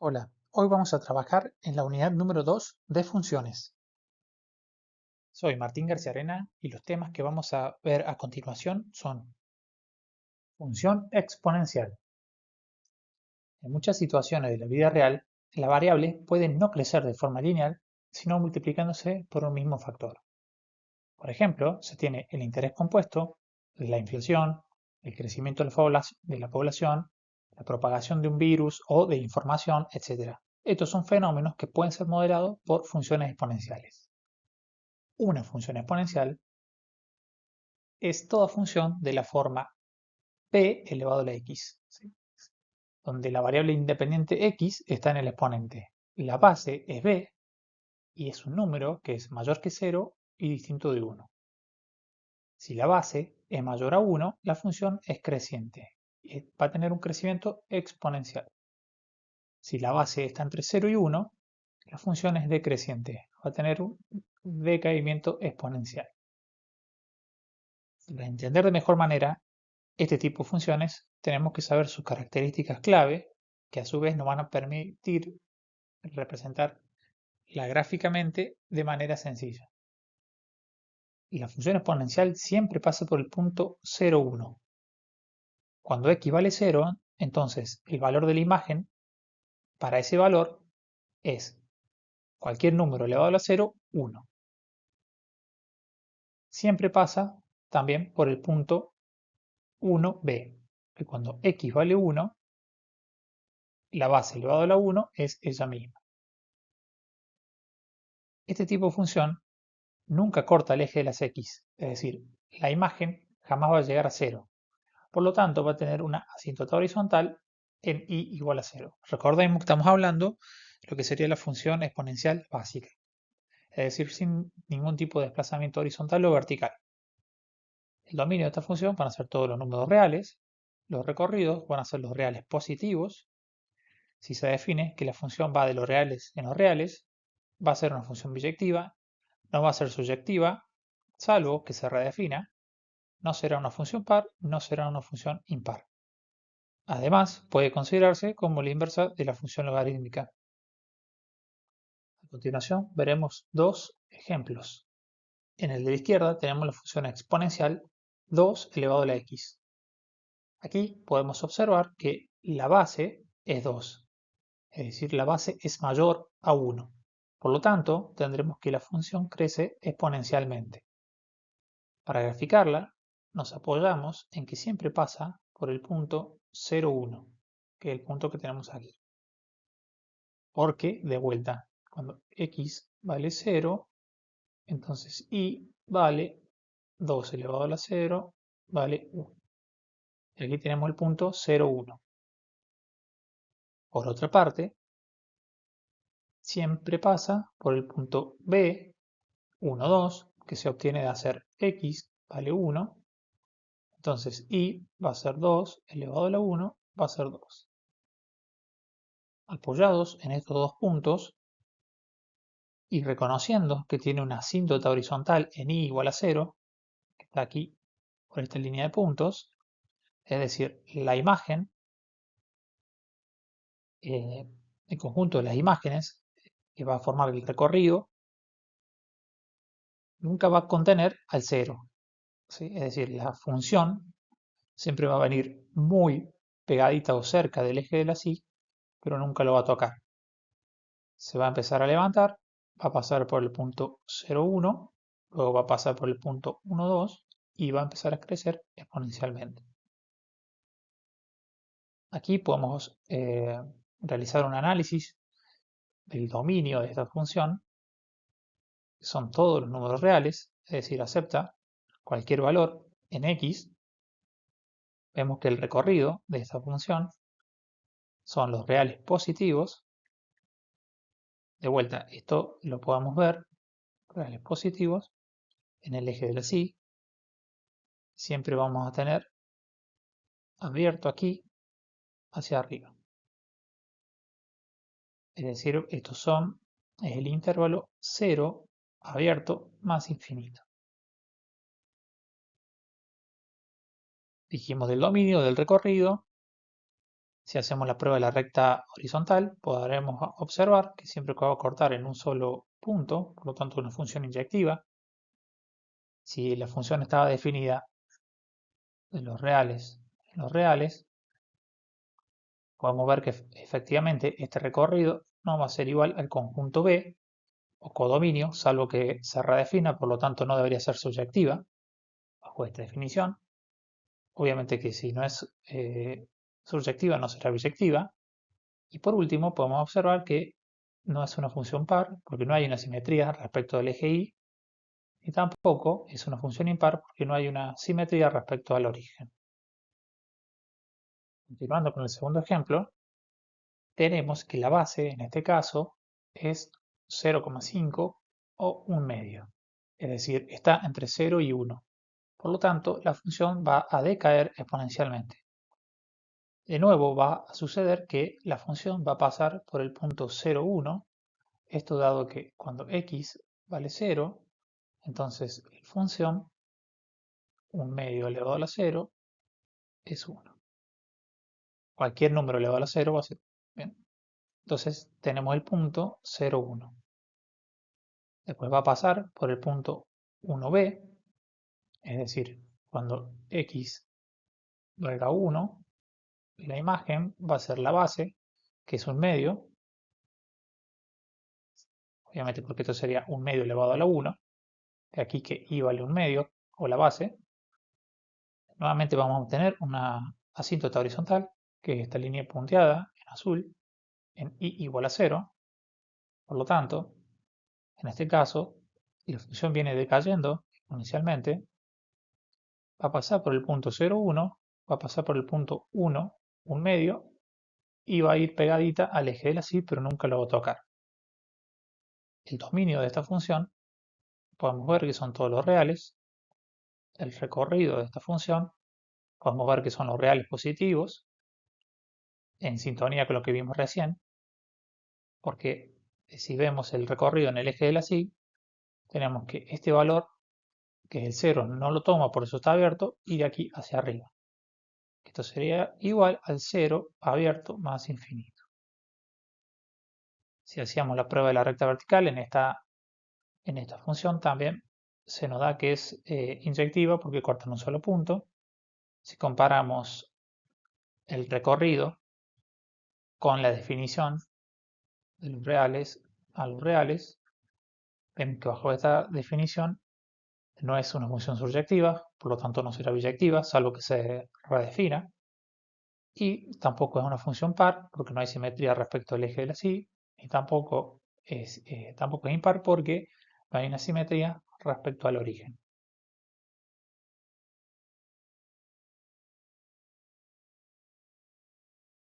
Hola, hoy vamos a trabajar en la unidad número 2 de funciones. Soy Martín García Arena y los temas que vamos a ver a continuación son función exponencial. En muchas situaciones de la vida real, la variable puede no crecer de forma lineal, sino multiplicándose por un mismo factor. Por ejemplo, se tiene el interés compuesto, la inflación, el crecimiento de la población, la propagación de un virus o de información, etc. Estos son fenómenos que pueden ser modelados por funciones exponenciales. Una función exponencial es toda función de la forma p elevado a la x, ¿sí? Donde la variable independiente x está en el exponente. La base es b y es un número que es mayor que 0 y distinto de 1. Si la base es mayor a 1, la función es creciente y va a tener un crecimiento exponencial. Si la base está entre 0 y 1, la función es decreciente, va a tener un decaimiento exponencial. Para entender de mejor manera este tipo de funciones, tenemos que saber sus características clave, que a su vez nos van a permitir representarla gráficamente de manera sencilla. La función exponencial siempre pasa por el punto 0, 1. Cuando x vale 0, entonces el valor de la imagen para ese valor es cualquier número elevado a la 0, 1. Siempre pasa también por el punto 1b, que cuando x vale 1, la base elevado a la 1 es ella misma. Este tipo de función nunca corta el eje de las x, es decir, la imagen jamás va a llegar a 0. Por lo tanto, va a tener una asíntota horizontal en y igual a 0. Recordemos que estamos hablando de lo que sería la función exponencial básica, es decir, sin ningún tipo de desplazamiento horizontal o vertical. El dominio de esta función van a ser todos los números reales, los recorridos van a ser los reales positivos. Si se define que la función va de los reales en los reales, va a ser una función biyectiva, no va a ser surjectiva, salvo que se redefina. No será una función par, no será una función impar. Además, puede considerarse como la inversa de la función logarítmica. A continuación, veremos dos ejemplos. En el de la izquierda tenemos la función exponencial 2 elevado a la x. Aquí podemos observar que la base es 2, es decir, la base es mayor a 1. Por lo tanto, tendremos que la función crece exponencialmente. Para graficarla, nos apoyamos en que siempre pasa por el punto 0, 1, que es el punto que tenemos aquí. Porque, de vuelta, cuando x vale 0, entonces y vale 2 elevado a la 0, vale 1. Y aquí tenemos el punto 0, 1. Por otra parte, siempre pasa por el punto b, 1, 2, que se obtiene de hacer x vale 1. Entonces y va a ser 2 elevado a la 1, va a ser 2. Apoyados en estos dos puntos y reconociendo que tiene una asíntota horizontal en y igual a 0, que está aquí por esta línea de puntos, es decir, la imagen, el conjunto de las imágenes que va a formar el recorrido, nunca va a contener al 0. ¿Sí? Es decir, la función siempre va a venir muy pegadita o cerca del eje de la Y, pero nunca lo va a tocar. Se va a empezar a levantar, va a pasar por el punto 0, 1, luego va a pasar por el punto 1, 2 y va a empezar a crecer exponencialmente. Aquí podemos realizar un análisis del dominio de esta función, que son todos los números reales, es decir, acepta cualquier valor en x. Vemos que el recorrido de esta función son los reales positivos. De vuelta, esto lo podemos ver, reales positivos, en el eje de la Y. Siempre vamos a tener abierto aquí hacia arriba. Es decir, estos es el intervalo 0 abierto más infinito. Dijimos del dominio, del recorrido. Si hacemos la prueba de la recta horizontal, podremos observar que siempre que va a cortar en un solo punto, por lo tanto una función inyectiva, si la función estaba definida en los reales, podemos ver que efectivamente este recorrido no va a ser igual al conjunto B o codominio, salvo que se redefina, por lo tanto no debería ser surjectiva bajo esta definición. Obviamente que si no es surjectiva no será biyectiva. Y por último podemos observar que no es una función par porque no hay una simetría respecto del eje Y, y tampoco es una función impar porque no hay una simetría respecto al origen. Continuando con el segundo ejemplo, tenemos que la base, en este caso, es 0,5 o 1 medio. Es decir, está entre 0 y 1. Por lo tanto, la función va a decaer exponencialmente. De nuevo va a suceder que la función va a pasar por el punto 0,1. Esto dado que cuando x vale 0, entonces la función 1 medio elevado a la 0 es 1. Cualquier número elevado a la 0 va a ser 1. Bien. Entonces tenemos el punto 0,1. Después va a pasar por el punto 1b, es decir, cuando x valga 1, la imagen va a ser la base, que es 1 medio, obviamente porque esto sería 1 medio elevado a la 1, de aquí que y vale 1 medio, o la base. Nuevamente vamos a obtener una asíntota horizontal, que es esta línea punteada en azul, en y igual a 0. Por lo tanto, en este caso, si la función viene decayendo exponencialmente, va a pasar por el punto 0,1, va a pasar por el punto 1, 1 medio, y va a ir pegadita al eje de la Y, pero nunca lo va a tocar. El dominio de esta función, podemos ver que son todos los reales. El recorrido de esta función, podemos ver que son los reales positivos, en sintonía con lo que vimos recién, porque si vemos el recorrido en el eje de la Y, tenemos que este valor, que es el 0, no lo toma, por eso está abierto, y de aquí hacia arriba. Esto sería igual al 0 abierto más infinito. Si hacíamos la prueba de la recta vertical en esta función también se nos da que es inyectiva porque corta en un solo punto. Si comparamos el recorrido con la definición de los reales a los reales, vemos que bajo esta definición no es una función surjectiva, por lo tanto no será biyectiva, salvo que se redefina. Y tampoco es una función par, porque no hay simetría respecto al eje de la Y, y tampoco es impar porque no hay una simetría respecto al origen.